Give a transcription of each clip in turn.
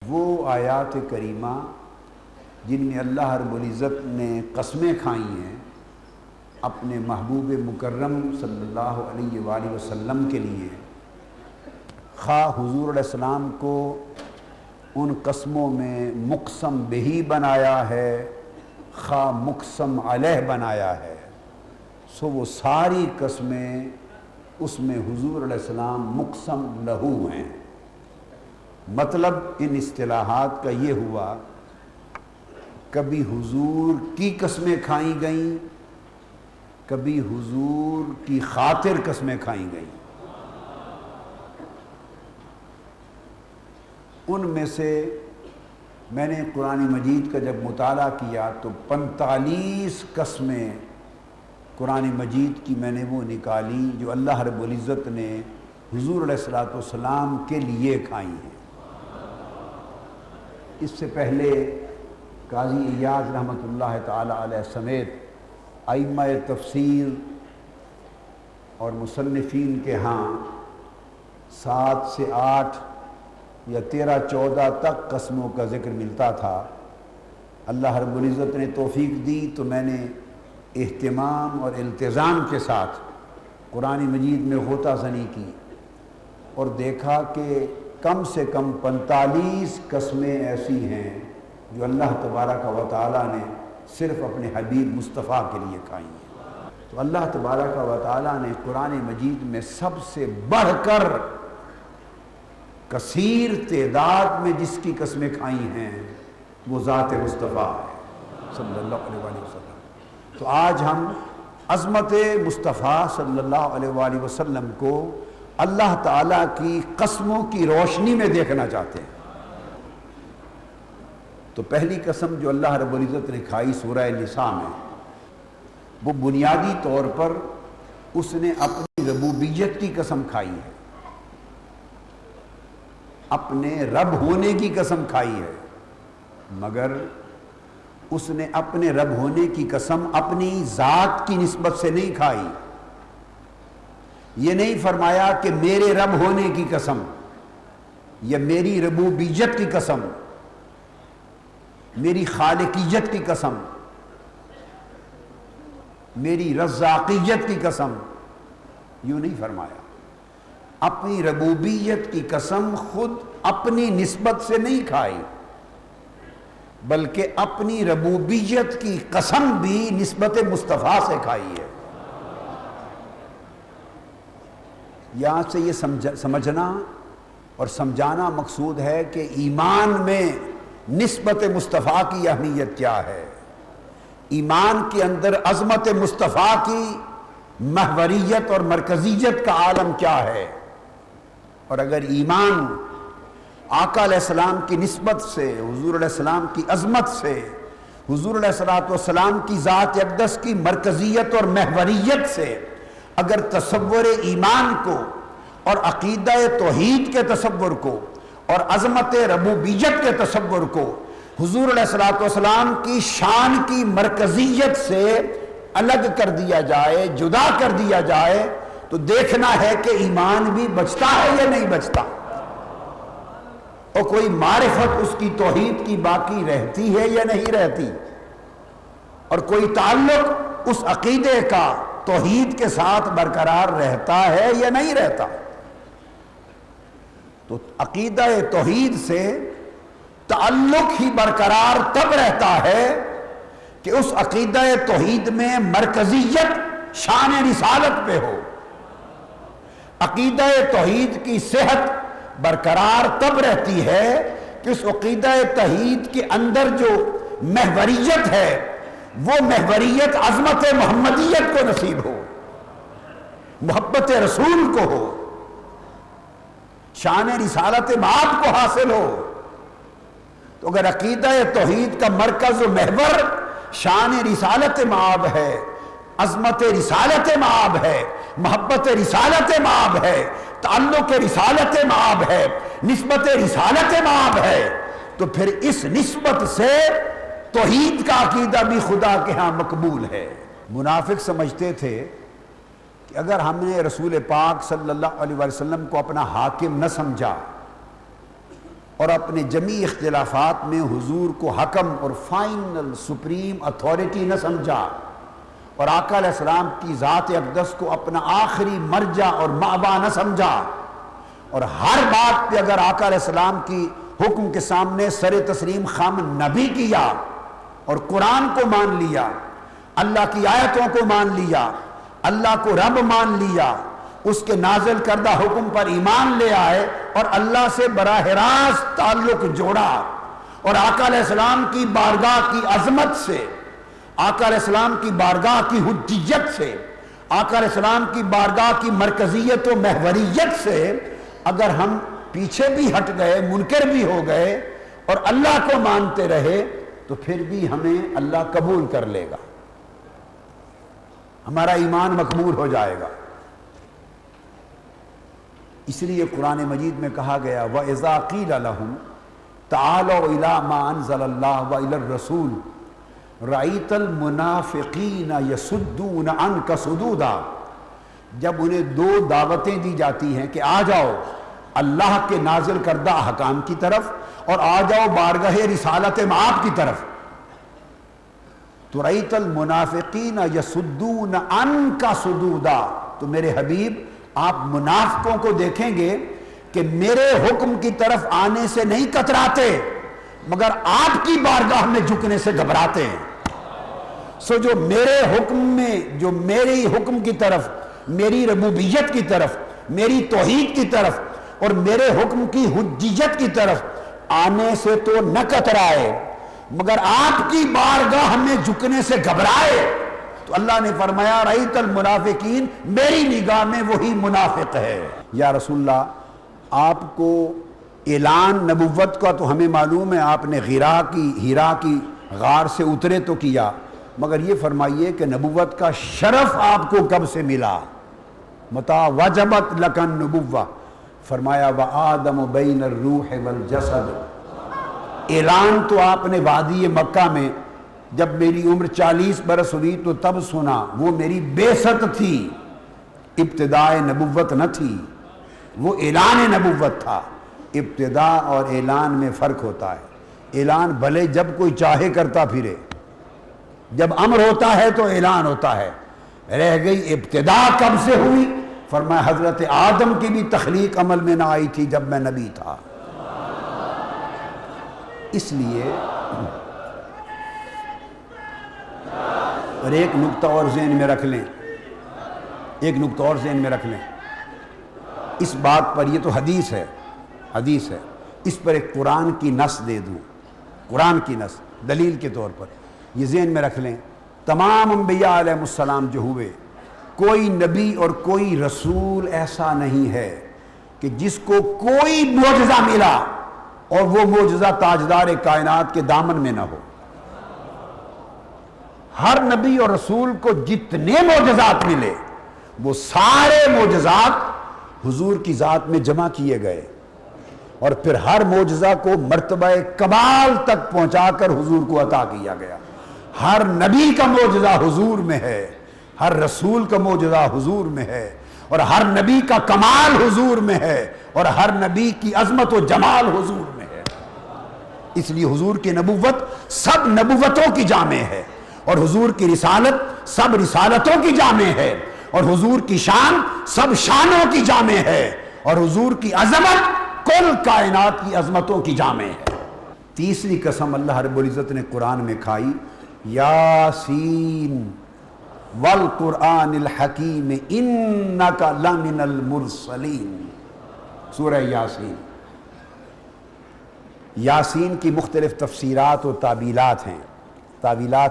وہ آیات کریمہ جن میں اللہ رب العزت نے قسمیں کھائی ہیں اپنے محبوب مکرم صلی اللہ علیہ وآلہ وسلم کے لیے، خواہ حضور علیہ السلام کو ان قسموں میں مقسم بہی بنایا ہے، خواہ مقسم علیہ بنایا ہے، سو وہ ساری قسمیں اس میں حضور علیہ السلام مقسم لہو ہیں۔ مطلب ان اصطلاحات کا یہ ہوا، کبھی حضور کی قسمیں کھائیں گئیں، کبھی حضور کی خاطر قسمیں کھائیں گئیں۔ ان میں سے میں نے قرآن مجید کا جب مطالعہ کیا تو 45 قسمیں قرآن مجید کی میں نے وہ نکالی جو اللہ رب العزت نے حضور علیہ السلام کے لیے کھائی ہیں۔ اس سے پہلے قاضی ایاز رحمۃ اللہ تعالی علیہ سمیت ائمہ تفسیر اور مصنفین کے ہاں 7 سے 8 یا 13-14 تک قسموں کا ذکر ملتا تھا۔ اللہ رب العزت نے توفیق دی تو میں نے اہتمام اور التزام کے ساتھ قرآن مجید میں غوطہ زنی کی اور دیکھا کہ کم سے کم 45 قسمیں ایسی ہیں جو اللہ تبارک و تعالیٰ نے صرف اپنے حبیب مصطفیٰ کے لیے کھائی ہیں۔ تو اللہ تبارک و تعالیٰ نے قرآن مجید میں سب سے بڑھ کر کثیر تعداد میں جس کی قسمیں کھائی ہیں وہ ذات مصطفیٰ ہے صلی اللہ علیہ وآلہ وسلم۔ تو آج ہم عظمت مصطفیٰ صلی اللہ علیہ وآلہ وسلم کو اللہ تعالیٰ کی قسموں کی روشنی میں دیکھنا چاہتے ہیں۔ تو پہلی قسم جو اللہ رب العزت نے کھائی سورہ نساء میں، وہ بنیادی طور پر اس نے اپنی ربوبیت کی قسم کھائی ہے، اپنے رب ہونے کی قسم کھائی ہے، مگر اس نے اپنے رب ہونے کی قسم اپنی ذات کی نسبت سے نہیں کھائی۔ یہ نہیں فرمایا کہ میرے رب ہونے کی قسم یا میری ربوبیت کی قسم، میری خالقیت کی قسم، میری رزاقیت کی قسم، یوں نہیں فرمایا۔ اپنی ربوبیت کی قسم خود اپنی نسبت سے نہیں کھائی، بلکہ اپنی ربوبیت کی قسم بھی نسبت مصطفیٰ سے کھائی ہے۔ یہاں سے یہ سمجھنا اور سمجھانا مقصود ہے کہ ایمان میں نسبت مصطفیٰ کی اہمیت کیا ہے، ایمان کے اندر عظمت مصطفیٰ کی محوریت اور مرکزیت کا عالم کیا ہے۔ اور اگر ایمان آقا علیہ السلام کی نسبت سے، حضور علیہ السلام کی عظمت سے، حضور علیہ السلام کی ذات اقدس کی مرکزیت اور محوریت سے اگر تصور ایمان کو اور عقیدہ توحید کے تصور کو اور عظمت ربوبیت کے تصور کو حضور علیہ السلام کی شان کی مرکزیت سے الگ کر دیا جائے، جدا کر دیا جائے، تو دیکھنا ہے کہ ایمان بھی بچتا ہے یا نہیں بچتا، اور کوئی معرفت اس کی توحید کی باقی رہتی ہے یا نہیں رہتی، اور کوئی تعلق اس عقیدے کا توحید کے ساتھ برقرار رہتا ہے یا نہیں رہتا۔ تو عقیدہ توحید سے تعلق ہی برقرار تب رہتا ہے کہ اس عقیدہ توحید میں مرکزیت شان رسالت پہ ہو۔ عقیدہ توحید کی صحت برقرار تب رہتی ہے کہ اس عقیدہ توحید کے اندر جو محوریت ہے وہ محوریت عظمت محمدیت کو نصیب ہو، محبت رسول کو ہو، شان رسالت مآب کو حاصل ہو۔ تو اگر عقیدہ توحید کا مرکز و محور شان رسالت مآب ہے، عظمت رسالت مآب ہے، محبت رسالت مآب ہے، تعلق رسالت مآب ہے، نسبت رسالت مآب ہے، تو پھر اس نسبت سے توحید کا عقیدہ بھی خدا کے ہاں مقبول ہے۔ منافق سمجھتے تھے کہ اگر ہم نے رسول پاک صلی اللہ علیہ وسلم کو اپنا حاکم نہ سمجھا اور اپنے جمی اختلافات میں حضور کو حکم اور فائنل سپریم اتھارٹی نہ سمجھا، اور آقا علیہ السلام کی ذات اقدس کو اپنا آخری مرجع اور مأویٰ نہ سمجھا، اور ہر بات پہ اگر آقا علیہ السلام کی حکم کے سامنے سر تسلیم خم نہ بھی کیا اور قرآن کو مان لیا، اللہ کی آیتوں کو مان لیا، اللہ کو رب مان لیا، اس کے نازل کردہ حکم پر ایمان لے آئے اور اللہ سے براہ راست تعلق جوڑا، اور آقا علیہ السلام کی بارگاہ کی عظمت سے، آقا علیہ السلام کی بارگاہ کی حجیت سے، آقا علیہ السلام کی بارگاہ کی مرکزیت و محوریت سے اگر ہم پیچھے بھی ہٹ گئے، منکر بھی ہو گئے اور اللہ کو مانتے رہے، تو پھر بھی ہمیں اللہ قبول کر لے گا، ہمارا ایمان مقبول ہو جائے گا۔ اس لیے قرآن مجید میں کہا گیا وَإِذَا قِيلَ لَهُمْ تَعَالَوْا إِلَىٰ مَا أَنزَلَ اللَّهُ وَإِلَى الرَّسُولِ رَأَيْتَ الْمُنَافِقِينَ يَصُدُّونَ عَنْكَ صُدُودًا، جب انہیں دو دعوتیں دی جاتی ہیں کہ آ جاؤ اللہ کے نازل کردہ احکام کی طرف اور آ جاؤ بارگاہ رسالت مآب کی طرف، تو رأیت المنافقین یصدون عنک صدودا، تو میرے حبیب آپ منافقوں کو دیکھیں گے کہ میرے حکم کی طرف آنے سے نہیں کتراتے مگر آپ کی بارگاہ میں جھکنے سے گھبراتے ہیں۔ سو جو میرے حکم میں، جو میری حکم کی طرف، میری ربوبیت کی طرف، میری توحید کی طرف اور میرے حکم کی حجیت کی طرف آنے سے تو نہ کترائے مگر آپ کی بارگاہ میں جھکنے سے گھبرائے، تو اللہ نے فرمایا رأیت المنافقین، میری نگاہ میں وہی منافق ہے۔ یا رسول اللہ، آپ کو اعلان نبوت کا تو ہمیں معلوم ہے، آپ نے ہیرا کی غار سے اترے تو کیا، مگر یہ فرمائیے کہ نبوت کا شرف آپ کو کب سے ملا؟ متى وجبت لک النبوہ، فرمایا وآدم بین الروح والجسد، اعلان تو آپ نے وادی مکہ میں جب میری عمر 40 برس ہوئی تو تب سنا، وہ میری بعثت تھی، ابتداء نبوت نہ تھی، وہ اعلان نبوت تھا۔ ابتداء اور اعلان میں فرق ہوتا ہے، اعلان بھلے جب کوئی چاہے کرتا پھرے، جب امر ہوتا ہے تو اعلان ہوتا ہے۔ رہ گئی ابتداء کب سے ہوئی؟ فرمایا حضرت آدم کی بھی تخلیق عمل میں نہ آئی تھی جب میں نبی تھا۔ اس لیے اور ایک نقطہ اور ذہن میں رکھ لیں، اس بات پر، یہ تو حدیث ہے، اس پر ایک قرآن کی نص دے دوں، قرآن کی نص دلیل کے طور پر، یہ ذہن میں رکھ لیں، تمام انبیاء علیہ السلام جو ہوئے، کوئی نبی اور کوئی رسول ایسا نہیں ہے کہ جس کو کوئی معجزہ ملا اور وہ معجزہ تاجدار کائنات کے دامن میں نہ ہو۔ ہر نبی اور رسول کو جتنے معجزات ملے وہ سارے معجزات حضور کی ذات میں جمع کیے گئے، اور پھر ہر معجزہ کو مرتبہ کمال تک پہنچا کر حضور کو عطا کیا گیا۔ ہر نبی کا معجزہ حضور میں ہے، ہر رسول کا معجزہ حضور میں ہے، اور ہر نبی کا کمال حضور میں ہے، اور ہر نبی کی عظمت و جمال حضور میں ہے۔ اس لیے حضور کی نبوت سب نبوتوں کی جامع ہے، اور حضور کی رسالت سب رسالتوں کی جامع ہے، اور حضور کی شان سب شانوں کی جامع ہے، اور حضور کی عظمت کل کائنات کی عظمتوں کی جامع ہے۔ تیسری قسم اللہ رب العزت نے قرآن میں کھائی، یاسین والقرآن الحکیم انک لمن المرسلین، سورہ یاسین۔ یاسین کی مختلف تفسیرات و تعبیلات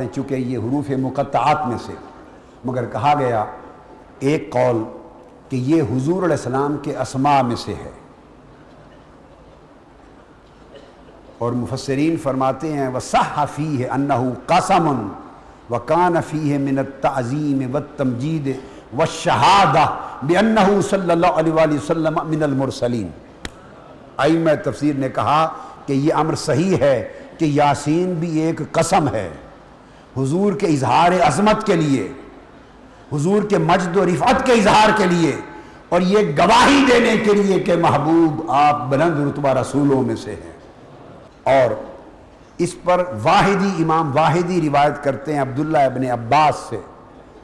ہیں چونکہ یہ حروف مقطعات میں سے، مگر کہا گیا ایک قول کہ یہ حضور علیہ السلام کے اسماء میں سے ہے، اور مفسرین فرماتے ہیں وَصَحَّ فِيهِ أَنَّهُ قَسَمٌ وَكَانَ فِيهِ مِنَ التَّعْظِيمِ وَالتَّمْجِيدِ وَالشَّهَادَةِ بِأَنَّهُ صلی اللہ علیہ وسلم من المرسلین۔ ائمہ تفسیر نے کہا کہ یہ امر صحیح ہے کہ یاسین بھی ایک قسم ہے، حضور کے اظہار عظمت کے لیے، حضور کے مجد و رفعت کے اظہار کے لیے، اور یہ گواہی دینے کے لیے کہ محبوب آپ بلند رتبہ رسولوں میں سے ہیں۔ اور اس پر امام واحدی روایت کرتے ہیں عبداللہ ابن عباس سے،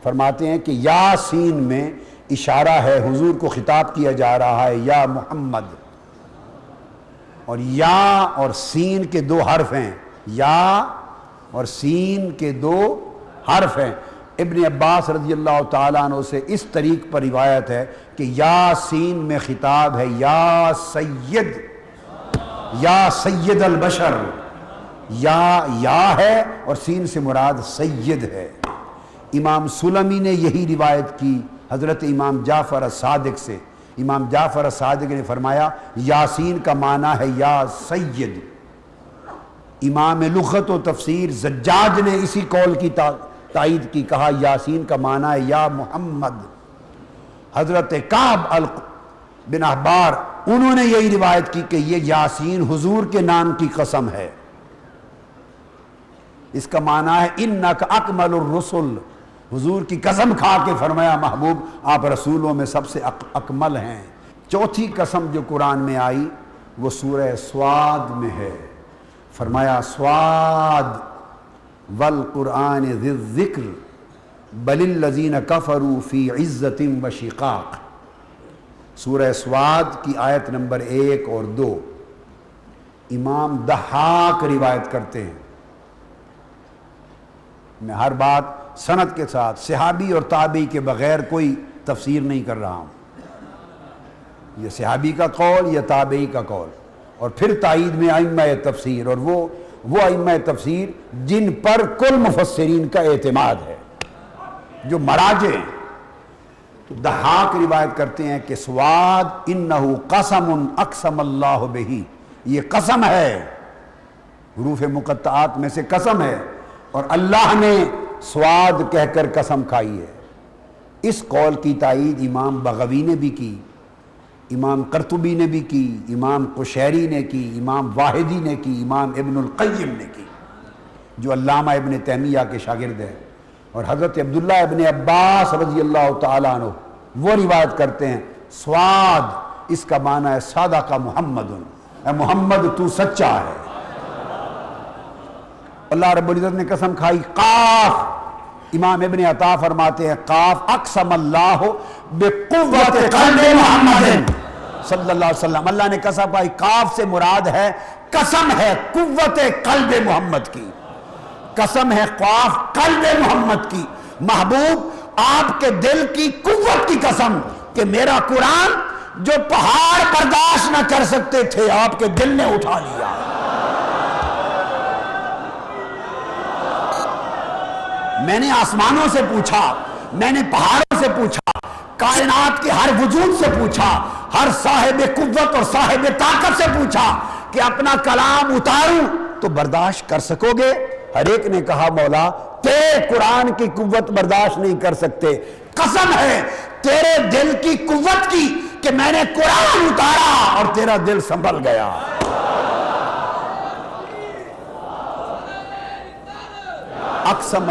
فرماتے ہیں کہ یاسین میں اشارہ ہے، حضور کو خطاب کیا جا رہا ہے یا محمد، اور یا اور سین کے دو حرف ہیں، یا اور سین کے دو حرف ہیں۔ ابن عباس رضی اللہ تعالیٰ عنہ سے اس طریق پر روایت ہے کہ یاسین میں خطاب ہے یا سید البشر، یا ہے اور سین سے مراد سید ہے۔ امام سلمی نے یہی روایت کی حضرت امام جعفر الصادق سے۔ امام جعفر الصادق نے فرمایا یاسین کا معنی ہے یا سید۔ امام لغت و تفسیر زجاج نے اسی قول کی تائید کی، کہا یاسین کا معنی ہے یا محمد۔ حضرت کعب بن احبار انہوں نے یہی روایت کی کہ یہ یاسین حضور کے نام کی قسم ہے، اس کا معنی ہے انک اکمل الرسل، حضور کی قسم کھا کے فرمایا محبوب آپ رسولوں میں سب سے اکمل ہیں۔ چوتھی قسم جو قرآن میں آئی وہ سورہ سواد میں ہے، فرمایا سواد والقرآن ذی الذکر بل الذین کفروا فی عزت و شقاق۔ سورہ سواد کی آیت نمبر 1 اور 2 امام ضحاک روایت کرتے ہیں۔ میں ہر بات سند کے ساتھ صحابی اور تابعی کے بغیر کوئی تفسیر نہیں کر رہا ہوں، یہ صحابی کا قول یا تابعی کا قول، اور پھر تائید میں ائمہ تفسیر، اور وہ ائمہ تفسیر جن پر کل مفسرین کا اعتماد ہے، جو مراجع ہیں۔ تو ضحاک روایت کرتے ہیں کہ سواد انہو قسم اقسم اللہ بہی، یہ قسم ہے، حروف مقطعات میں سے قسم ہے، اور اللہ نے سواد کہہ کر قسم کھائی ہے۔ اس قول کی تائید امام بغوی نے بھی کی، امام قرطبی نے بھی کی، امام قشیری نے کی، امام واحدی نے کی، امام ابن القیم نے کی جو علامہ ابن تیمیہ کے شاگرد ہیں، اور حضرت عبداللہ ابن عباس رضی اللہ تعالیٰ عنہ وہ روایت کرتے ہیں سواد اس کا معنی ہے صادق محمد، اے محمد تو سچا ہے۔ اللہ رب العزت نے قسم کھائی قاف، امام ابن عطا فرماتے ہیں قاف اقسم اللہ بقوت قلب محمد صلی اللہ علیہ وسلم، اللہ نے قسم کھائی، قاف سے مراد ہے قسم ہے قوت قلب محمد کی، قسم ہے قاف قلب محمد کی، محبوب آپ کے دل کی قوت کی قسم کہ میرا قرآن جو پہاڑ برداشت نہ کر سکتے تھے آپ کے دل نے اٹھا لیا۔ میں نے آسمانوں سے پوچھا، میں نے پہاڑوں سے پوچھا، کائنات کے ہر وجود سے پوچھا، ہر صاحب قوت اور صاحب طاقت سے پوچھا کہ اپنا کلام اتاروں تو برداشت کر سکو گے؟ ہر ایک نے کہا مولا تیرے قرآن کی قوت برداشت نہیں کر سکتے، قسم ہے تیرے دل کی قوت کی کہ میں نے قرآن اتارا اور تیرا دل سنبھل گیا۔ اقسم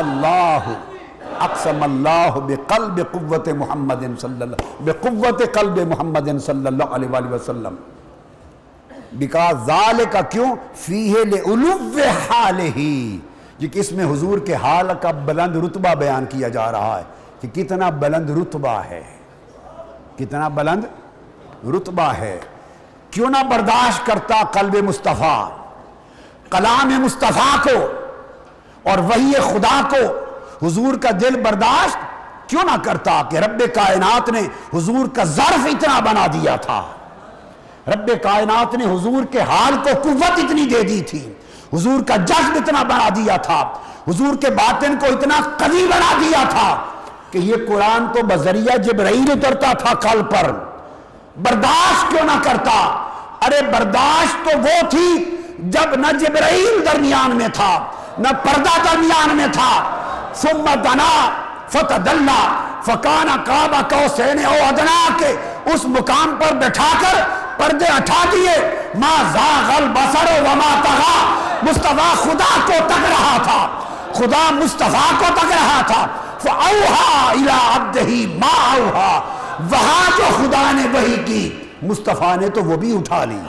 اللہ بقلب قوت محمد صلی اللہ بقوت قلب محمد صلی اللہ علیہ وآلہ وسلم، because ذالک کیوں فیہ لعلو حالہ، یہ اس میں حضور کے حال کا بلند رتبہ بیان کیا جا رہا ہے کہ کتنا بلند رتبہ ہے، کتنا بلند رتبہ ہے۔ کیوں نہ برداشت کرتا قلب مصطفیٰ، کلام مصطفیٰ کو اور وحی خدا کو، حضور کا دل برداشت کیوں نہ کرتا کہ رب کائنات نے حضور کا ظرف اتنا بنا دیا تھا، رب کائنات نے حضور کے حال کو قوت اتنی دے دی تھی، حضور کا جذب اتنا بنا دیا تھا، حضور کے باطن کو اتنا قوی بنا دیا تھا کہ یہ قرآن تو بذریعہ جبرائیل اترتا تھا قلب پر، برداشت کیوں نہ کرتا؟ ارے برداشت تو وہ تھی جب نہ جبرائیل درمیان میں تھا نہ پردہ درمیان میں تھا، ثم دنا فتدلا فکان قاب قوسین او ادنا کے اس مقام پر بٹھا کر پردے ہٹا دیے، ما زاغ البصر وما طغى، مصطفیٰ خدا کو تک رہا تھا، خدا مصطفیٰ کو تک رہا تھا، فاوحى الى عبده ما اوحى، وہاں جو خدا نے وحی کی مصطفیٰ نے تو وہ بھی اٹھا لی.